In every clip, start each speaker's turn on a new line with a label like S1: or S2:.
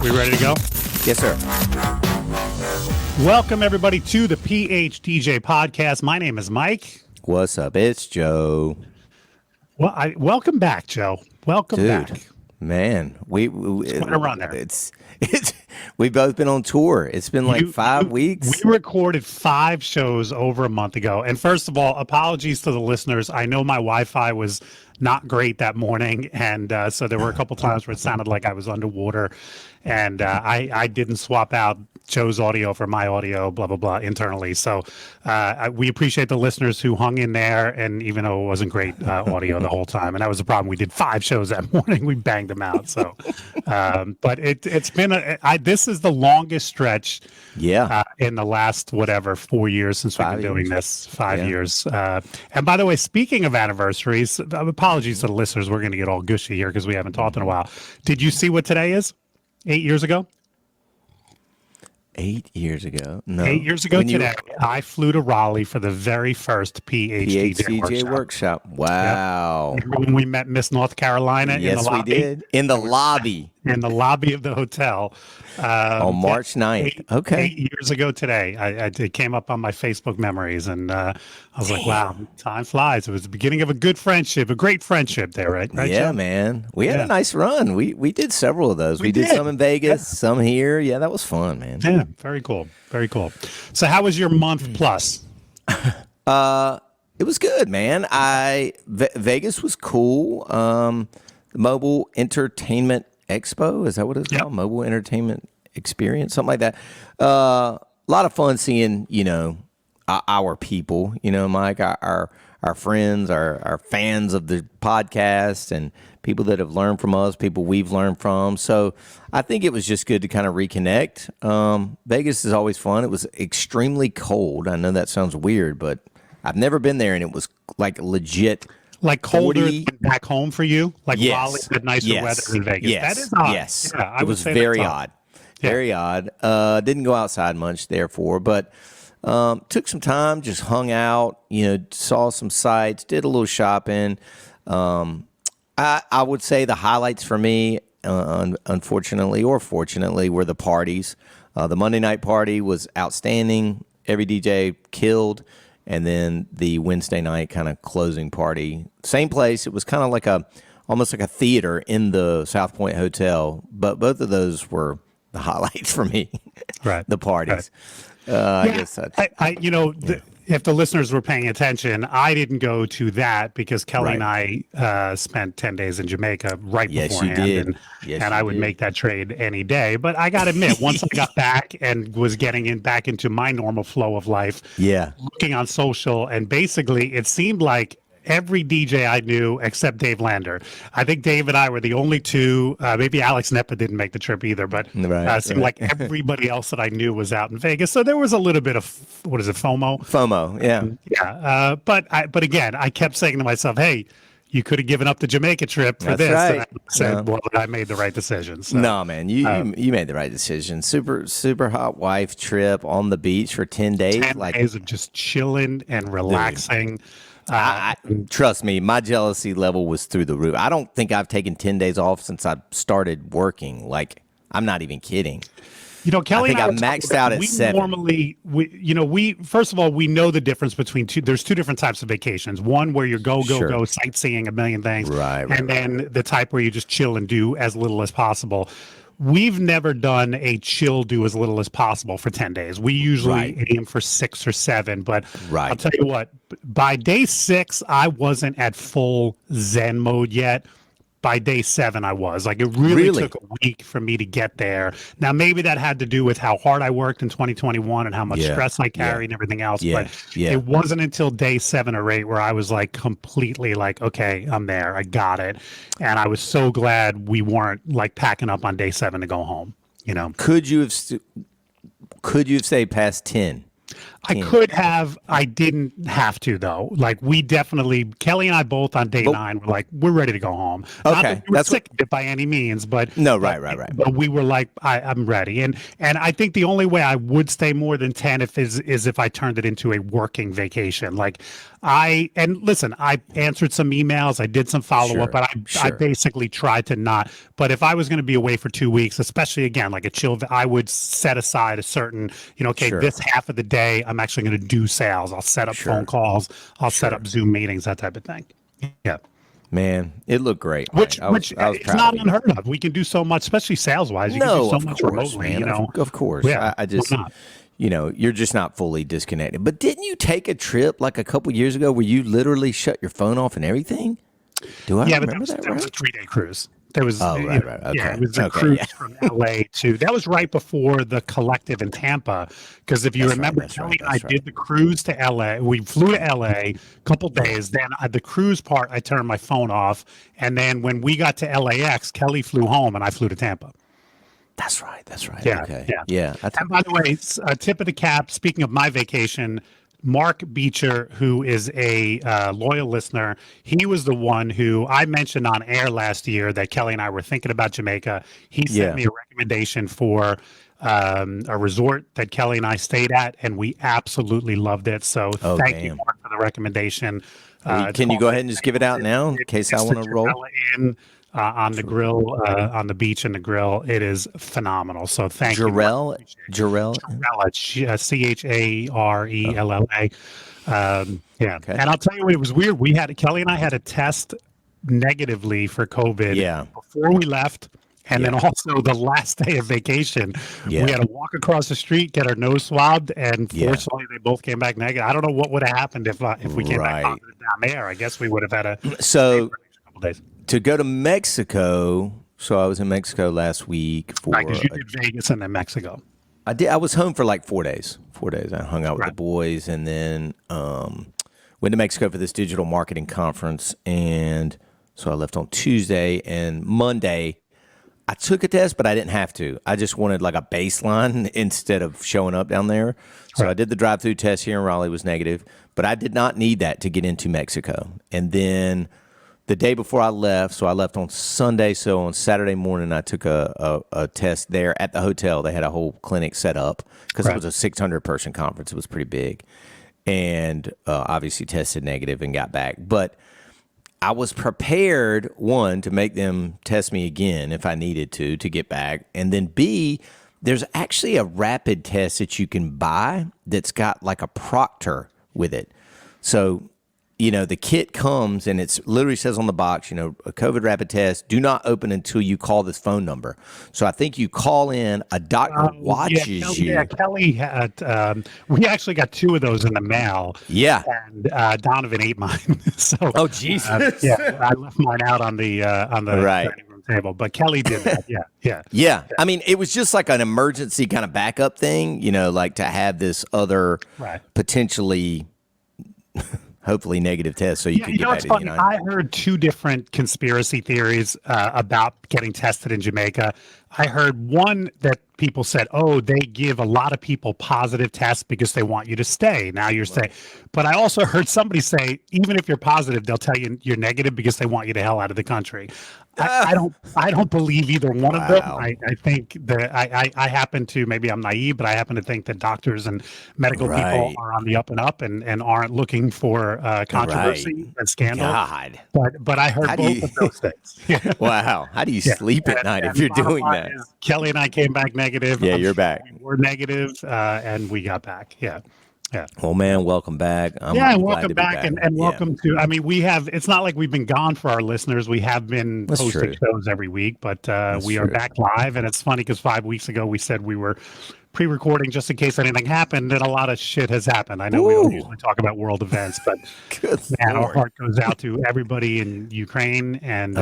S1: We ready to go?
S2: Yes, sir.
S1: Welcome, everybody, to the PHDJ podcast. My name is Mike.
S2: What's up? It's Joe.
S1: Well, welcome back, Joe. Welcome back.
S2: Man, we
S1: run there.
S2: It's we've both been on tour. It's been like 5 weeks.
S1: We recorded 5 shows over a month ago. And first of all, apologies to the listeners. I know my Wi-Fi was not great that morning, and so there were a couple times where it sounded like I was underwater, and I didn't swap out Joe's audio for my audio, blah, blah, blah, internally. So we appreciate the listeners who hung in there, and even though it wasn't great audio the whole time, and that was the problem. We did 5 shows that morning. We banged them out. So, but it's been this is the longest stretch in the last, 4 years since we've been doing this. 5 years. And by the way, speaking of anniversaries, apologies to the listeners. We're going to get all gushy here because we haven't talked in a while. Did you see what today is? 8 years ago?
S2: 8 years ago? No.
S1: 8 years ago today, I flew to Raleigh for the very first PHDJ workshop.
S2: Wow.
S1: Yep. Remember when we met Miss North Carolina in the lobby?
S2: Yes, we did. In the lobby.
S1: In the lobby of the hotel.
S2: On March 9th.
S1: 8 years ago today. It came up on my Facebook memories, and I was like, wow, time flies. It was the beginning of a good friendship, a great friendship there, right?
S2: Yeah,
S1: Joe?
S2: man. We had a nice run. We did seveul of those. We did some in Vegas, some here. Yeah, that was fun, man.
S1: Yeah, very cool. Very cool. So how was your month plus?
S2: It was good, man. Vegas was cool. The Mobile Entertainment Expo, is that what it's called? Mobile Entertainment Experience, something like that. A lot of fun seeing, our people, Mike, our friends, our fans of the podcast, and people that have learned from us, people we've learned from. So I think it was just good to kind of reconnect. Vegas is always fun. It was extremely cold. I know that sounds weird, but I've never been there, and it was like legit.
S1: Like colder than back home for you? Like Raleigh had nicer weather in Vegas.
S2: Yes.
S1: That is odd.
S2: Yes.
S1: Yeah,
S2: it was very odd. Very odd. Didn't go outside much, therefore, but took some time, just hung out, saw some sights, did a little shopping. I would say the highlights for me, unfortunately or fortunately, were the parties. The Monday night party was outstanding. Every DJ killed. And then the Wednesday night kind of closing party, same place. It was kind of like almost like a theater in the South Point Hotel. But both of those were the highlights for me.
S1: Right.
S2: The parties.
S1: Right.
S2: I guess that's.
S1: If the listeners were paying attention, I didn't go to that because Kelly and I spent 10 days in Jamaica beforehand. And I would make that trade any day. But I got to admit, once I got back and was getting back into my normal flow of life, looking on social, and basically it seemed like every DJ I knew except Dave Lander. I think Dave and I were the only two. Maybe Alex Neppa didn't make the trip either, but it seemed like everybody else that I knew was out in Vegas. So there was a little bit of, FOMO?
S2: FOMO, yeah.
S1: But again, I kept saying to myself, hey, you could have given up the Jamaica trip for this.
S2: Right.
S1: And I said, well, I made the right decision. So,
S2: no, man, you made the right decision. Super, super hot wife trip on the beach for 10 days.
S1: 10 days of just chilling and relaxing. Dude.
S2: Trust me, my jealousy level was through the roof. I don't think I've taken 10 days off since I started working. Like, I'm not even kidding.
S1: Kelly,
S2: I think I maxed out at 7.
S1: Normally, first of all, we know the difference between there's 2 different types of vacations. One where you go sightseeing a million things. Right. Then the type where you just chill and do as little as possible. We've never done a chill, do as little as possible for 10 days. We usually aim for 6 or 7, but I'll tell you what, by day 6, I wasn't at full Zen mode yet. By day 7, I was. Like, it really took a week for me to get there. Now, maybe that had to do with how hard I worked in 2021 and how much stress I carried and everything else. But it wasn't until day 7 or 8 where I was like completely like, okay, I'm there. I got it. And I was so glad we weren't like packing up on day 7 to go home.
S2: Could you have stayed past 10?
S1: I could have. I didn't have to though. Like we definitely, Kelly and I both on day 9 were like, we're ready to go home. Not that we were sick of it by any means, but
S2: no, right.
S1: But we were like, I'm ready. And I think the only way I would stay more than 10 is if I turned it into a working vacation. Like and listen, I answered some emails, I did some follow up, but I basically tried to not. But if I was going to be away for 2 weeks, especially again like a chill, I would set aside a certain, this half of the day I'm actually going to do sales. I'll set up phone calls. I'll set up Zoom meetings, that type of thing. Yeah.
S2: Man, it looked great.
S1: Which it's not unheard of. We can do so much, especially sales wise. You can do so much remotely,
S2: man. Of course.
S1: Yeah,
S2: I just, you're just not fully disconnected. But didn't you take a trip like a couple years ago where you literally shut your phone off and everything? Do I remember that right?
S1: That was a 3-day cruise. There was,
S2: right. Okay.
S1: Yeah, it was a cruise from LA to. That was right before the Collective in Tampa, because if you remember, Kelly and I did the cruise to LA. We flew to LA a couple days. Then the cruise part, I turned my phone off, and then when we got to LAX, Kelly flew home, and I flew to Tampa.
S2: That's right.
S1: Yeah,
S2: okay.
S1: Yeah. And by the way, a tip of the cap. Speaking of my vacation. Mark Beecher, who is a loyal listener, he was the one who I mentioned on air last year that Kelly and I were thinking about Jamaica. He sent me a recommendation for a resort that Kelly and I stayed at, and we absolutely loved it. So thank you, Mark, for the recommendation.
S2: Can you go ahead and just give it out now in case I want to roll?
S1: On the grill, on the beach and the grill. It is phenomenal. So thank you.
S2: Jarrell,
S1: Charella. Yeah. And I'll tell you what, it was weird. Kelly and I had a test negatively for COVID before we left. And then also the last day of vacation, we had to walk across the street, get our nose swabbed, and fortunately they both came back negative. I don't know what would have happened if we came back positive down there. I guess we would have had a couple days.
S2: To go to Mexico, so I was in Mexico last week for.
S1: Right, because you did Vegas and then Mexico.
S2: I did. I was home for like 4 days. 4 days. I hung out with the boys, and then went to Mexico for this digital marketing conference. And so I left on Tuesday, and Monday I took a test, but I didn't have to. I just wanted like a baseline instead of showing up down there. So I did the drive-through test here in Raleigh, was negative, but I did not need that to get into Mexico. And then the day before I left, so I left on Sunday, so on Saturday morning I took a test there at the hotel. They had a whole clinic set up because it was a 600-person conference. It was pretty big. And obviously tested negative and got back. But I was prepared, one, to make them test me again if I needed to get back. And then B, there's actually a rapid test that you can buy that's got like a proctor with it. So, the kit comes and it's literally says on the box, a COVID rapid test, do not open until you call this phone number. So I think you call in, a doctor watches you.
S1: Yeah, Kelly had, we actually got 2 of those in the mail.
S2: Yeah.
S1: And Donovan ate mine. So,
S2: oh, Jesus.
S1: I left mine out on the dining room table, but Kelly did that. Yeah.
S2: I mean, it was just like an emergency kind of backup thing, like to have this other potentially hopefully negative test so you can get back to the United.
S1: I heard 2 different conspiracy theories about getting tested in Jamaica. I heard one that people said, they give a lot of people positive tests because they want you to stay. Now you're staying. But I also heard somebody say, even if you're positive, they'll tell you you're negative because they want you the hell out of the country. I don't believe either one of them. I think that I happen to, maybe I'm naive, but I happen to think that doctors and medical people are on the up and up and aren't looking for controversy and scandal.
S2: God.
S1: But I heard both of those things.
S2: Wow. How do you sleep at night if you're doing that?
S1: Kelly and I came back negative.
S2: Yeah, you're back.
S1: We're negative, and we got back. Yeah.
S2: Well, man, welcome back.
S1: Welcome back, and welcome to. I mean, it's not like we've been gone for our listeners. We have been posting shows every week, but we are back live, and it's funny because 5 weeks ago we said we were pre-recording just in case anything happened, and a lot of shit has happened. I know we don't usually talk about world events, but man, our heart goes out to everybody in Ukraine, and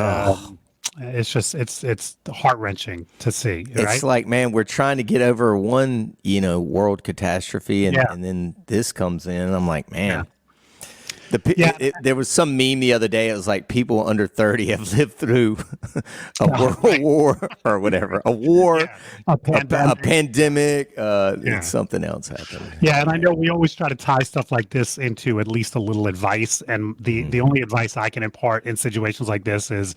S1: it's just it's heart-wrenching to see.
S2: It's like, man, we're trying to get over one world catastrophe, and then this comes in, and I'm like, man. There was some meme the other day. It was like people under 30 have lived through a world war or whatever, a war,
S1: a pandemic.
S2: Something else happened.
S1: Yeah, and I know we always try to tie stuff like this into at least a little advice, and the only advice I can impart in situations like this is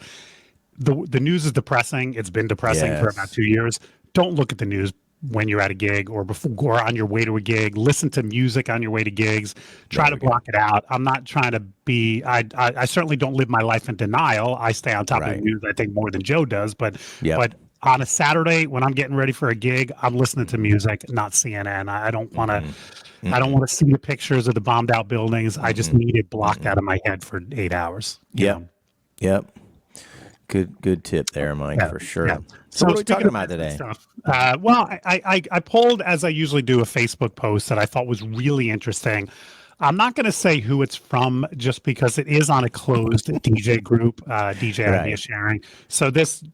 S1: the news is depressing. It's been depressing for about 2 years. Don't look at the news when you're at a gig or before or on your way to a gig. Listen to music on your way to gigs. Try to block it out. I'm not trying to be I certainly don't live my life in denial. I stay on top of the news, I think, more than Joe does, but on a Saturday when I'm getting ready for a gig, I'm listening to music, not CNN. I don't want to I don't want to see the pictures of the bombed out buildings. I just need it blocked out of my head for 8 hours.
S2: Yep. Good tip there, Mike, for sure. Yeah. So what are we talking about today?
S1: Well, I pulled, as I usually do, a Facebook post that I thought was really interesting. I'm not going to say who it's from just because it is on a closed DJ group, DJ Idea Sharing. So this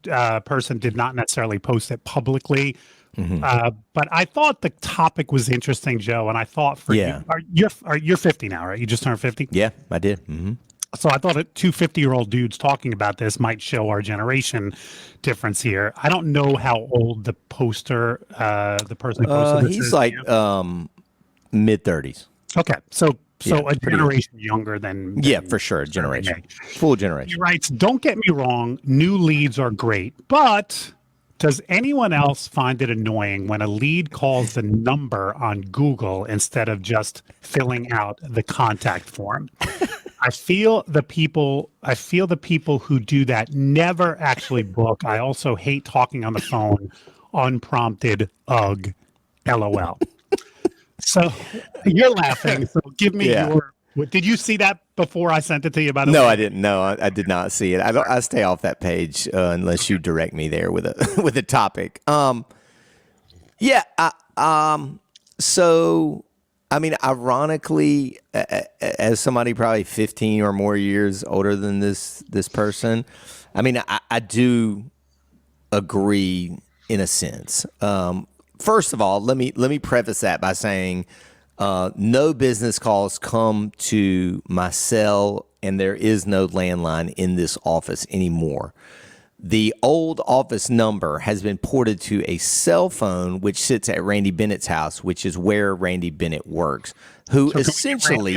S1: person did not necessarily post it publicly. But I thought the topic was interesting, Joe, and I thought for you, you're 50 now, right? You just turned 50?
S2: Yeah, I did.
S1: So I thought two 50-year-old dudes talking about this might show our generation difference here. I don't know how old the poster, the person who posted this
S2: he's
S1: is.
S2: Like mid-30s.
S1: Okay, so a generation younger than
S2: for sure, a generation, full generation.
S1: He writes, "Don't get me wrong, new leads are great, but does anyone else find it annoying when a lead calls the number on Google instead of just filling out the contact form? I feel the people who do that never actually book. I also hate talking on the phone, unprompted. Ugh, LOL." So you're laughing. So give me your. Did you see that before I sent it to you? By the way,
S2: no, I didn't. No, I did not see it. I stay off that page unless you direct me there with a with a topic. So. I mean, ironically, as somebody probably 15 or more years older than this person, I mean, I do agree in a sense. First of all, let me preface that by saying no business calls come to my cell, and there is no landline in this office anymore. The old office number has been ported to a cell phone, which sits at Randy Bennett's house, which is where Randy Bennett works, who essentially...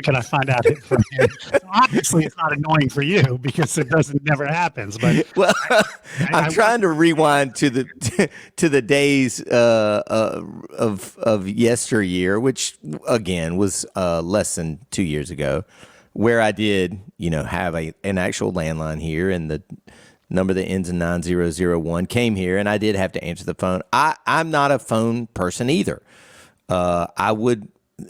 S1: Can I find out from him? Obviously, it's not annoying for you because it never happens. But
S2: well, I'm trying to rewind to the days of yesteryear, which again was less than 2 years ago, where I did have an actual landline here, and the number that ends in 9001 came here, and I did have to answer the phone. I'm not a phone person either. I would,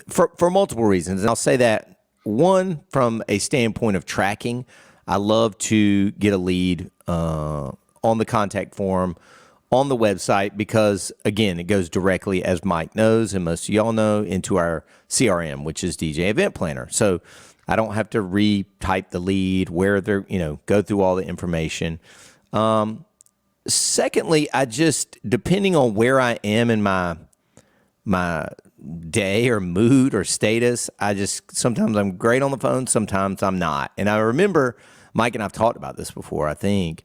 S2: for multiple reasons, and I'll say that. One, from a standpoint of tracking, I love to get a lead on the contact form on the website because, again, it goes directly, as Mike knows and most of y'all know, into our CRM, which is DJ Event Planner. So I don't have to retype the lead, where they're, go through all the information. Secondly, I just, depending on where I am in my day or mood or status, sometimes I'm great on the phone, sometimes I'm not. And I remember Mike and I've talked about this before, I think.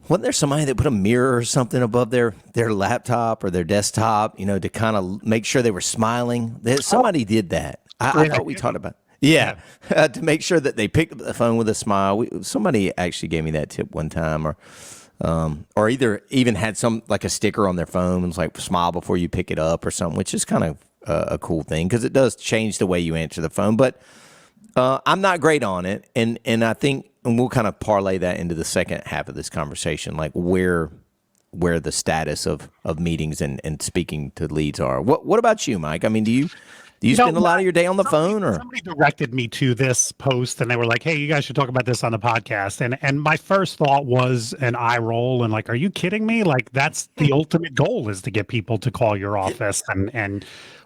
S2: Wasn't there somebody that put a mirror or something above their laptop or their desktop, to kind of make sure they were smiling? Somebody did that. I thought we talked about it. Yeah, to make sure that they picked up the phone with a smile. Somebody actually gave me that tip one time, or either even had some like a sticker on their phone and was like "smile before you pick it up" or something, which is kind of a cool thing because it does change the way you answer the phone. But I'm not great on it, and I think, and we'll kind of parlay that into the second half of this conversation, like where the status of meetings and speaking to leads are. What about you, Mike? I mean, do you spend a lot of your day on the phone? Or
S1: somebody directed me to this post, and they were like, "Hey, you guys should talk about this on the podcast." And my first thought was an eye roll, and like, "Are you kidding me? Like, that's the ultimate goal, is to get people to call your office."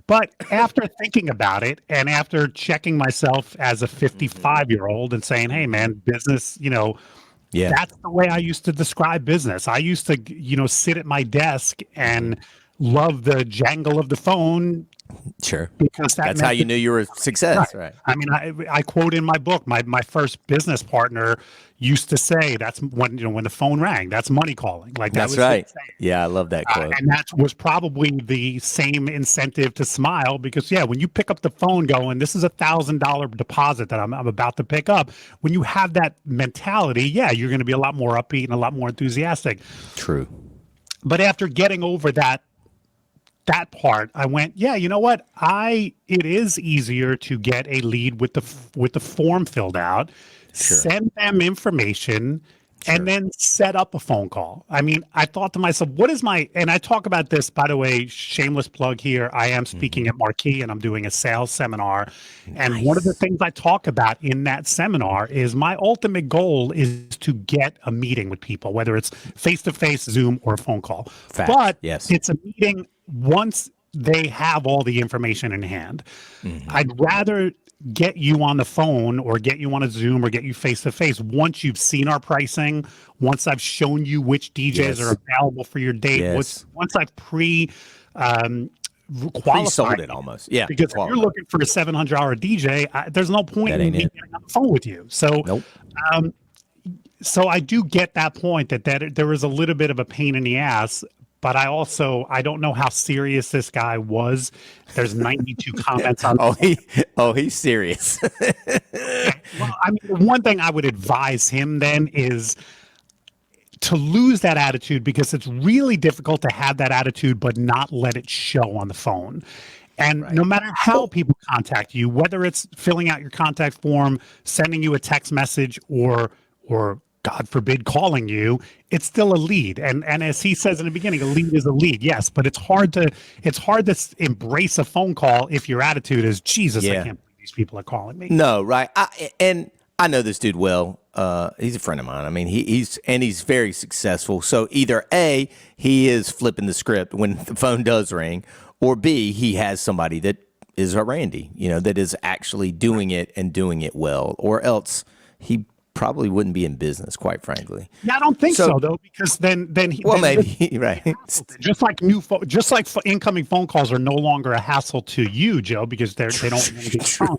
S1: But after thinking about it, and after checking myself as a 55-year-old and saying, "Hey, man, business, that's the way I used to describe business. I used to, sit at my desk and love the jangle of the phone
S2: Sure.
S1: because
S2: That's how you knew you were a success, right?
S1: I mean, I quote in my book, my first business partner used to say, that's when, when the phone rang, that's money calling. Like that
S2: That's
S1: was
S2: right.
S1: his saying.
S2: Yeah, I love that quote.
S1: And that was probably the same incentive to smile because, yeah, when you pick up the phone going, this is $1,000 deposit that I'm about to pick up. When you have that mentality, yeah, you're going to be a lot more upbeat and a lot more enthusiastic.
S2: True.
S1: But after getting over that part, I went, yeah, you know what? It is easier to get a lead with the form filled out, send them information, and then set up a phone call. I mean, I thought to myself, and I talk about this, by the way, shameless plug here. I am speaking at Marquee and I'm doing a sales seminar. And one of the things I talk about in that seminar is my ultimate goal is to get a meeting with people, whether it's face-to-face, Zoom, or a phone call.
S2: Fact.
S1: But
S2: Yes.
S1: it's a meeting once they have all the information in hand. I'd rather get you on the phone or get you on a Zoom or get you face to face once you've seen our pricing, once I've shown you which DJs are available for your date, once I've qualified
S2: Pre-sold it almost. Yeah.
S1: because if you're looking for a $700 DJ, there's no point in me getting on the phone with you. So so I do get that point that there was a little bit of a pain in the ass. But I don't know how serious this guy was. There's 92 comments on.
S2: He's serious.
S1: Well, I mean, the one thing I would advise him then is to lose that attitude because it's really difficult to have that attitude but not let it show on the phone. And no matter how people contact you, whether it's filling out your contact form, sending you a text message, or God forbid, calling you, it's still a lead. And as he says in the beginning, a lead is a lead. Yes, but it's hard to embrace a phone call if your attitude is, Jesus, I can't believe these people are calling me.
S2: No, right. I know this dude well. He's a friend of mine. I mean, he's very successful. So either A, he is flipping the script when the phone does ring, or B, he has somebody that is a Randy, that is actually doing it and doing it well, or else he probably wouldn't be in business, quite frankly.
S1: Yeah, I don't think so though, because then
S2: maybe right.
S1: Just like incoming phone calls are no longer a hassle to you, Joe, because they don't get phone.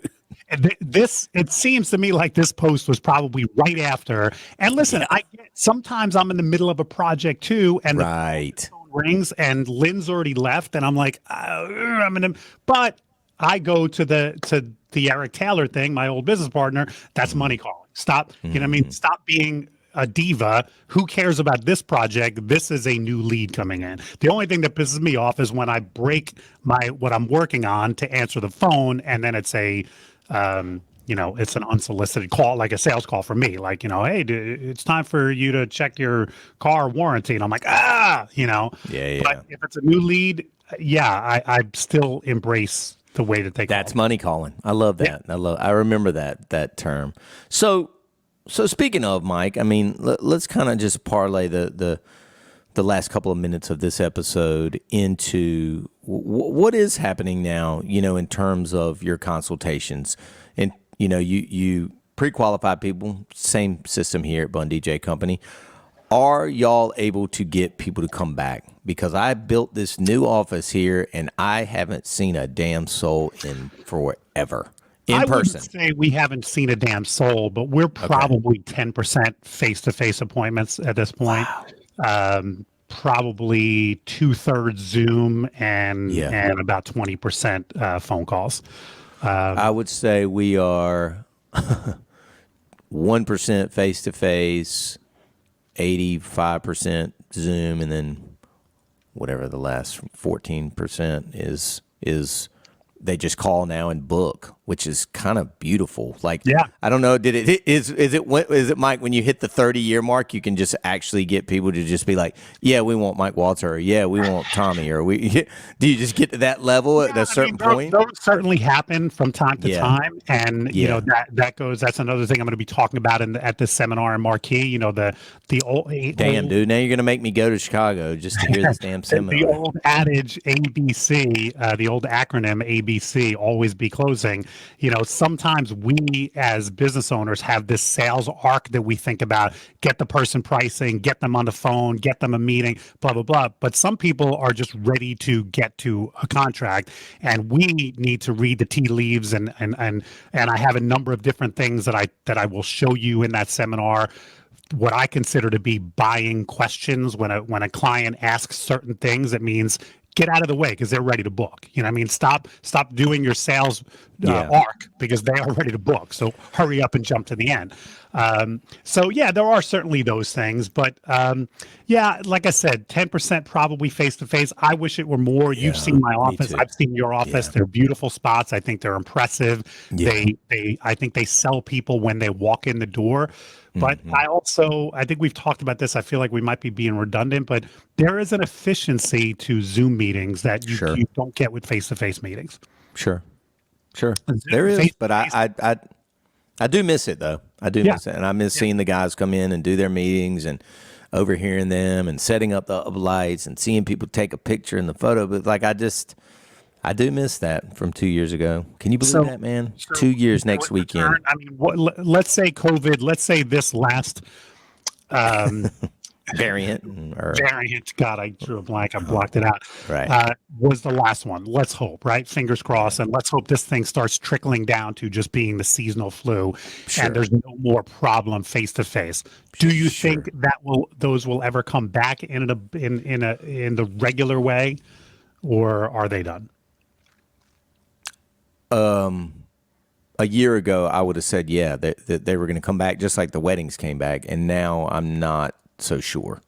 S1: It seems to me like this post was probably right after. And listen, sometimes I'm in the middle of a project too, and the phone rings, and Lynn's already left, and I'm like, but I go to the Eric Taylor thing, my old business partner. That's money calling. Stop, stop being a diva. Who cares about this project? This is a new lead coming in. The only thing that pisses me off is when I break what I'm working on to answer the phone, and then it's it's an unsolicited call, like a sales call for me. Like, hey, it's time for you to check your car warranty. And I'm like, Yeah. But if it's a new lead, I still embrace the way that they call.
S2: That's money calling. I love that. Yeah. I remember that term. So speaking of, Mike, I mean, let's kind of just parlay the last couple of minutes of this episode into what is happening now, in terms of your consultations. And, you pre-qualify people, same system here at Bunn DJ Company. Are y'all able to get people to come back? Because I built this new office here and I haven't seen a damn soul in forever. I person.
S1: Wouldn't say we haven't seen a damn soul, but we're probably 10% face-to-face appointments at this point. Wow. Probably 2/3 Zoom and about 20% phone calls.
S2: I would say we are 1% face-to-face, 85% Zoom, and then whatever the last 14% is they just call now and book, which is kind of beautiful. Like, I don't know, is it Mike, when you hit the 30-year mark, you can just actually get people to just be like, yeah, we want Mike Walter, or yeah, we want Tommy, or do you just get to that level at a certain point?
S1: Those certainly happen from time to time, and that's another thing I'm going to be talking about at this seminar in Marquee. The old
S2: dude, now you're going to make me go to Chicago just to hear this damn seminar.
S1: The old adage ABC, the old acronym ABC ABC, always be closing. Sometimes we as business owners have this sales arc that we think about: get the person pricing, get them on the phone, get them a meeting, blah blah blah. But some people are just ready to get to a contract, and we need to read the tea leaves. And I have a number of different things that I will show you in that seminar, what I consider to be buying questions. When a client asks certain things, it means get out of the way because they're ready to book. Stop doing your sales arc because they are ready to book. So hurry up and jump to the end. There are certainly those things, but like I said, 10% probably face-to-face. I wish it were more.
S2: Yeah,
S1: you've seen my
S2: me
S1: office.
S2: too.
S1: I've seen your office.
S2: Yeah.
S1: They're beautiful spots. I think they're impressive.
S2: Yeah.
S1: I think they sell people when they walk in the door. But I think we've talked about this. I feel like we might be being redundant, but there is an efficiency to Zoom meetings that you don't get with face-to-face meetings.
S2: Sure. There is, but I do miss it though. I do miss it, and I miss seeing the guys come in and do their meetings and overhearing them and setting up the lights and seeing people take a picture in the photo. But I do miss that from 2 years ago. Can you believe that, man? 2 years next weekend.
S1: I mean, let's say COVID. Let's say this last
S2: variant.
S1: God, I drew a blank. I blocked it out.
S2: Right.
S1: Was the last one. Let's hope, right? Fingers crossed. And let's hope this thing starts trickling down to just being the seasonal flu and there's no more problem face to face. Do you think those will ever come back in the regular way, or are they done?
S2: A year ago, I would have said, that they were going to come back just like the weddings came back. And now I'm not so sure.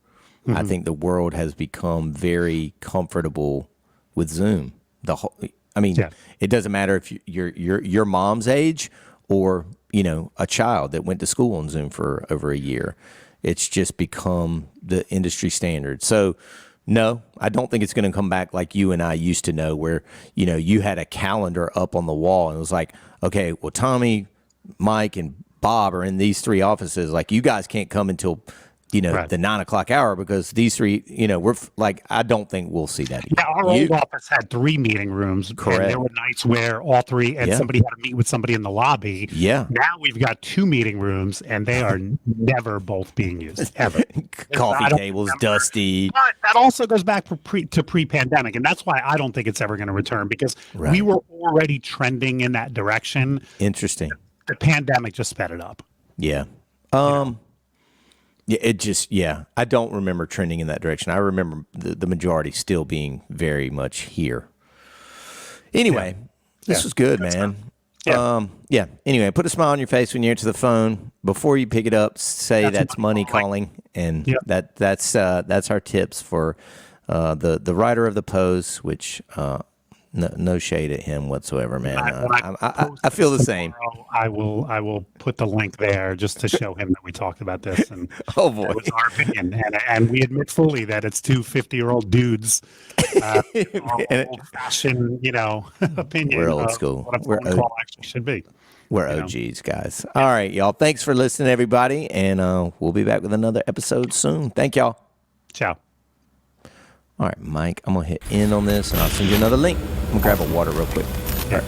S2: I think the world has become very comfortable with Zoom. It doesn't matter if you're your mom's age or, a child that went to school on Zoom for over a year. It's just become the industry standard. So, no, I don't think it's going to come back like you and I used to know, where, you had a calendar up on the wall and it was like, okay, well, Tommy, Mike, and Bob are in these three offices. Like, you guys can't come until, the 9 o'clock hour because these three, we're like, I don't think we'll see that again.
S1: Yeah, our old office had 3 meeting rooms.
S2: Correct.
S1: And there were nights where all 3, and somebody had to meet with somebody in the lobby.
S2: Yeah.
S1: Now we've got 2 meeting rooms, and they are never both being used, ever.
S2: Coffee tables, dusty.
S1: But that also goes back to pre-pandemic, and that's why I don't think it's ever going to return, because we were already trending in that direction.
S2: Interesting.
S1: The pandemic just sped it up.
S2: Yeah. I don't remember trending in that direction. I remember the majority still being very much here. Anyway, this was good, man. Anyway, put a smile on your face when you answer the phone. Before you pick it up, say that's money calling. And that's our tips for the writer of the post, which no shade at him whatsoever, man. I feel the same.
S1: I will put the link there just to show him that we talked about this, and
S2: oh boy,
S1: that was our opinion, and we admit fully that it's 2 50-year-old dudes, old-fashioned, opinion.
S2: We're old school.
S1: What a phone call actually should be.
S2: We're OGs, guys. All right, y'all. Thanks for listening, everybody, and we'll be back with another episode soon. Thank y'all.
S1: Ciao.
S2: All right, Mike, I'm going to hit end on this, and I'll send you another link. I'm going to grab a water real quick.
S1: Yeah. All right.